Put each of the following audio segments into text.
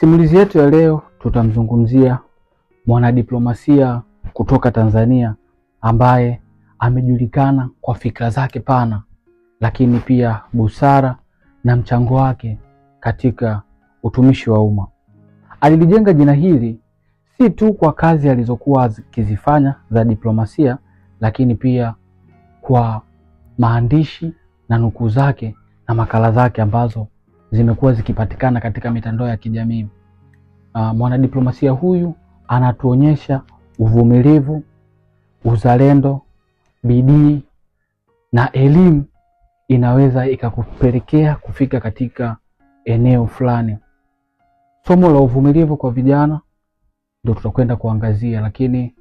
Simulizi yetu ya leo tutamzungumzia mwanadiplomasia kutoka Tanzania ambaye amejulikana kwa fikra zake pana, lakini pia busara na mchango wake katika utumishi wa umma. Alilijenga jina hili si tu kwa kazi alizokuwa akizifanya za diplomasia, lakini pia kwa maandishi na nukuu zake na makala zake ambazo zimekuwa zikipatikana katika mitandao ya kijamii. Mwanadiplomasia huyu anatuonyesha uvumilivu, uzalendo, bidii na elimu inaweza ikakupelekea kufika katika eneo fulani. Somo la uvumilivu kwa vijana ndio tutakwenda kuangazia, lakini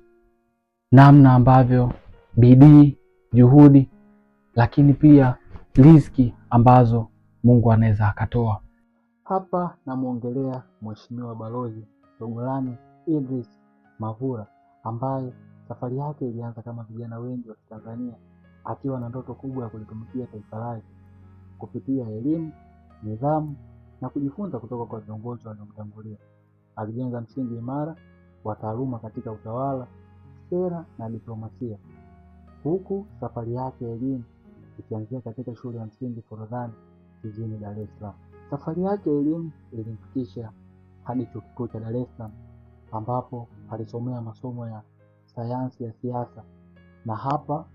namna ambavyo bidii, juhudi, lakini pia riziki ambazo Mungu anaweza akatoa. Hapa namuongelea Mheshimiwa Balozi Togolani Idris Mavura ambaye safari yake ilianza kama vijana wengi wa Tanzania, akiwa na ndoto kubwa ya kulitumikia taifa lake kupitia elimu, nidhamu na kujifunza kutoka kwa viongozi waliomtangulia. Alijenga msingi imara wa taaluma katika utawala, sera na diplomasia, huku safari yake ya elimu ikianzia katika shule ya msingi Forodhani jijini Dar es Salaam. Safari yake ya elimu ilimfikisha hadi chuo kikuu cha Dar es Salaam ambapo alisomea masomo ya sayansi ya siasa, na hapa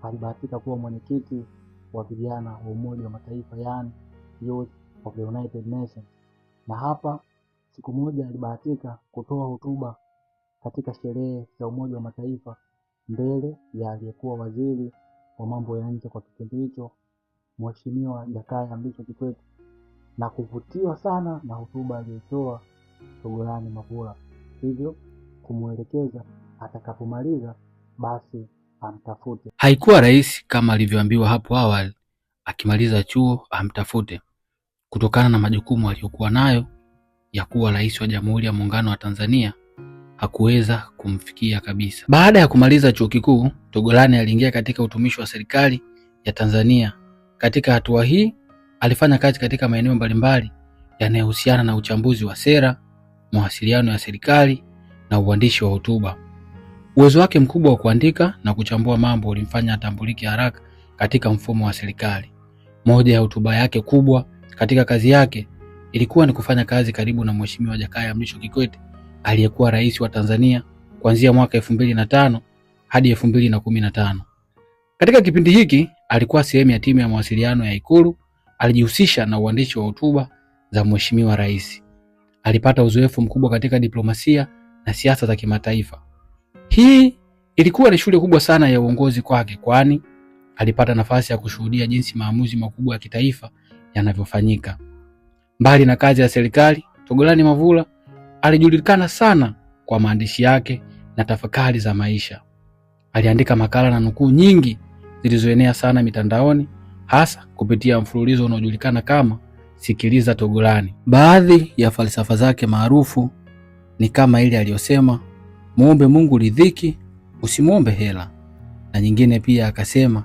alibahatika kuwa mwenyekiti wa vijana wa Umoja wa Mataifa, yani Youth of the United Nations. Na hapa siku moja alibahatika kutoa hotuba katika sherehe za Umoja wa Mataifa mbele ya aliyekuwa waziri wa mambo ya nje kwa kipindi hicho, Mheshimiwa Jakaya Mrisho Kikwete, na kuvutiwa sana na hotuba aliyotoa Togolani Mavura, hivyo kumwelekeza atakapomaliza basi amtafute. Haikuwa rahisi kama alivyoambiwa hapo awali akimaliza chuo amtafute, kutokana na majukumu aliyokuwa nayo ya kuwa rais wa Jamhuri ya Muungano wa Tanzania. Hakuweza kumfikia kabisa. Baada ya kumaliza chuo kikuu, Togolani aliingia katika utumishi wa serikali ya Tanzania. Katika hatua hii alifanya kazi katika maeneo mbalimbali yanayohusiana na uchambuzi wa sera, mawasiliano ya serikali na uandishi wa hotuba. Uwezo wake mkubwa wa kuandika na kuchambua mambo ulimfanya atambulike haraka katika mfumo wa serikali. Moja ya hotuba yake kubwa katika kazi yake ilikuwa ni kufanya kazi karibu na Mheshimiwa Jakaya Mrisho Kikwete aliyekuwa rais wa Tanzania kuanzia mwaka 2005 hadi 2015. Katika kipindi hiki alikuwa sehemu ya timu ya mawasiliano ya Ikulu. Alijihusisha na uandishi wa hotuba za Mheshimiwa Rais. Alipata uzoefu mkubwa katika diplomasia na siasa za kimataifa. Hii ilikuwa ni shule kubwa sana ya uongozi kwake, kwani alipata nafasi ya kushuhudia jinsi maamuzi makubwa ya kitaifa yanavyofanyika. Mbali na kazi ya serikali, Togolani Mavura alijulikana sana kwa maandishi yake na tafakari za maisha. Aliandika makala na nukuu nyingi zilizoenea sana mitandaoni, hasa kupitia mfululizo unaojulikana kama Sikiliza Togolani. Baadhi ya falsafa zake maarufu ni kama ile aliyosema, muombe Mungu riziki, usimuombe hela. Na nyingine pia akasema,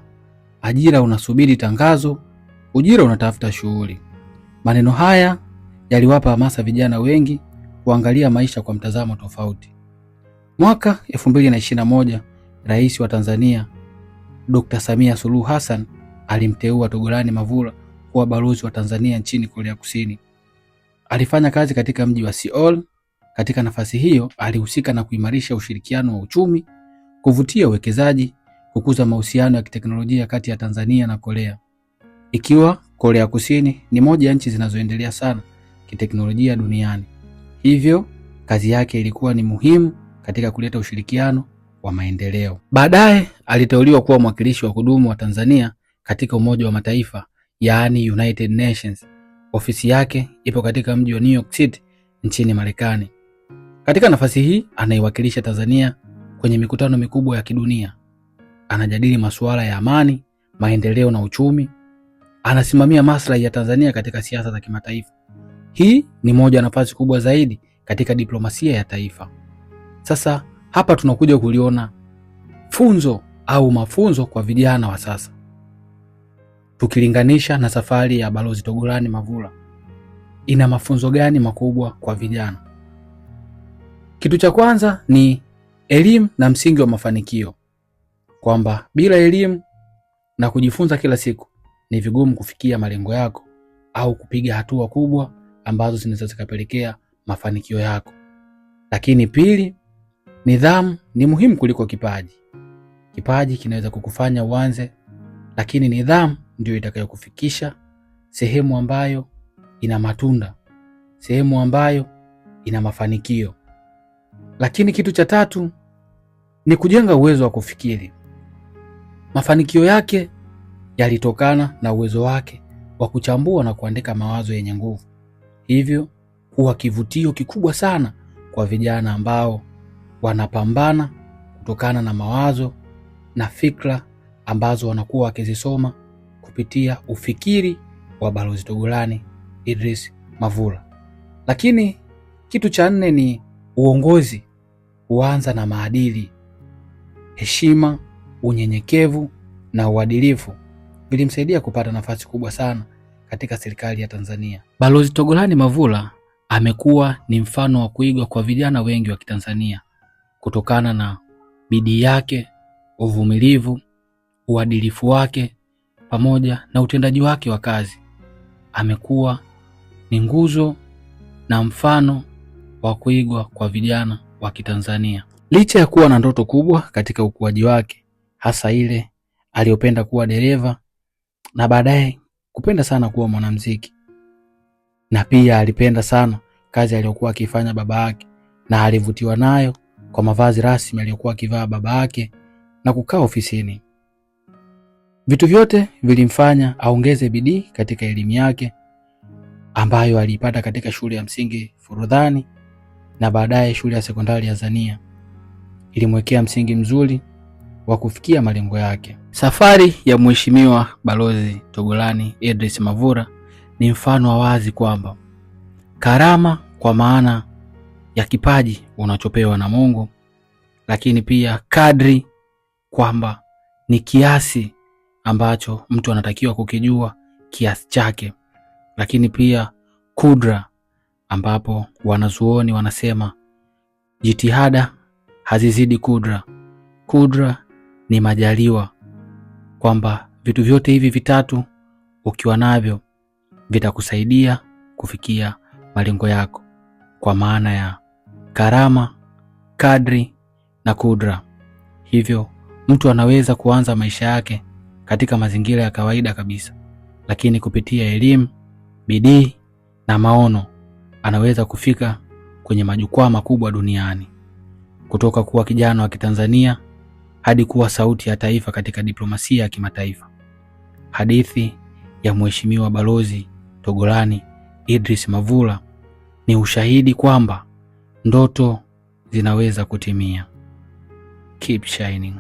ajira unasubiri tangazo, ujira unatafuta shughuli. Maneno haya yaliwapa hamasa vijana wengi kuangalia maisha kwa mtazamo tofauti. Mwaka 2021, Rais wa Tanzania Dr. Samia Suluhu Hassan alimteua Togolani Mavura kuwa balozi wa Tanzania nchini Korea Kusini. Alifanya kazi katika mji wa Seoul. Katika nafasi hiyo alihusika na kuimarisha ushirikiano wa uchumi, kuvutia uwekezaji, kukuza mahusiano ya kiteknolojia kati ya Tanzania na Korea. Ikiwa Korea Kusini ni moja ya nchi zinazoendelea sana kiteknolojia duniani. Hivyo kazi yake ilikuwa ni muhimu katika kuleta ushirikiano wa maendeleo. Baadaye aliteuliwa kuwa mwakilishi wa kudumu wa Tanzania katika Umoja wa Mataifa, yaani United Nations. Ofisi yake ipo katika mji wa New York City nchini Marekani. Katika nafasi hii anaiwakilisha Tanzania kwenye mikutano mikubwa ya kidunia. Anajadili masuala ya amani, maendeleo na uchumi. Anasimamia maslahi ya Tanzania katika siasa za kimataifa. Hii ni moja ya nafasi kubwa zaidi katika diplomasia ya taifa. Sasa hapa tunakuja kuliona funzo au mafunzo kwa vijana wa sasa, tukilinganisha na safari ya Balozi Togolani Mavura. ina mafunzo gani makubwa kwa vijana? Kitu cha kwanza ni elimu na msingi wa mafanikio, kwamba bila elimu na kujifunza kila siku ni vigumu kufikia malengo yako au kupiga hatua kubwa ambazo zinaweza zikapelekea mafanikio yako. Lakini pili, nidhamu ni muhimu kuliko kipaji. Kipaji kinaweza kukufanya uanze, lakini nidhamu ndio itakayokufikisha sehemu ambayo ina matunda, sehemu ambayo ina mafanikio. Lakini kitu cha tatu ni kujenga uwezo wa kufikiri. Mafanikio yake yalitokana na uwezo wake wa kuchambua na kuandika mawazo yenye nguvu. Hivyo huwa kivutio kikubwa sana kwa vijana ambao wanapambana kutokana na mawazo na fikra ambazo wanakuwa wakizisoma kupitia ufikiri wa Balozi Togolani Idris Mavula. Lakini kitu cha nne ni uongozi huanza na maadili. Heshima, unyenyekevu na uadilifu vilimsaidia kupata nafasi kubwa sana katika serikali ya Tanzania. Balozi Togolani Mavula amekuwa ni mfano wa kuigwa kwa vijana wengi wa Kitanzania kutokana na bidii yake, uvumilivu, uadilifu wake pamoja na utendaji wake wa kazi. Amekuwa ni nguzo na mfano wa kuigwa kwa vijana wa Kitanzania. Licha ya kuwa na ndoto kubwa katika ukuaji wake, hasa ile aliyopenda kuwa dereva na baadaye kupenda sana kuwa mwanamuziki, na pia alipenda sana kazi aliyokuwa akifanya baba yake na alivutiwa nayo kwa mavazi rasmi aliyokuwa akivaa baba yake na kukaa ofisini. Vitu vyote vilimfanya aongeze bidii katika elimu yake ambayo aliipata katika shule ya msingi Forodhani na baadaye shule ya sekondari ya Zania. Ilimwekea msingi mzuri wa kufikia malengo yake. Safari ya Mheshimiwa Balozi Togolani Idris Mavula ni mfano wa wazi kwamba karama kwa maana ya kipaji unachopewa na Mungu, lakini pia kadri kwamba ni kiasi ambacho mtu anatakiwa kukijua kiasi chake, lakini pia kudra ambapo wanazuoni wanasema jitihada hazizidi kudra. Kudra ni majaliwa, kwamba vitu vyote hivi vitatu ukiwa navyo vitakusaidia kufikia malengo yako, kwa maana ya karama, kadri na kudra. Hivyo mtu anaweza kuanza maisha yake katika mazingira ya kawaida kabisa, lakini kupitia elimu, bidii na maono anaweza kufika kwenye majukwaa makubwa duniani, kutoka kuwa kijana wa Kitanzania hadi kuwa sauti ya taifa katika diplomasia ya kimataifa. Hadithi ya Mheshimiwa Balozi Togolani Idris Mavula ni ushahidi kwamba ndoto zinaweza kutimia. Keep shining.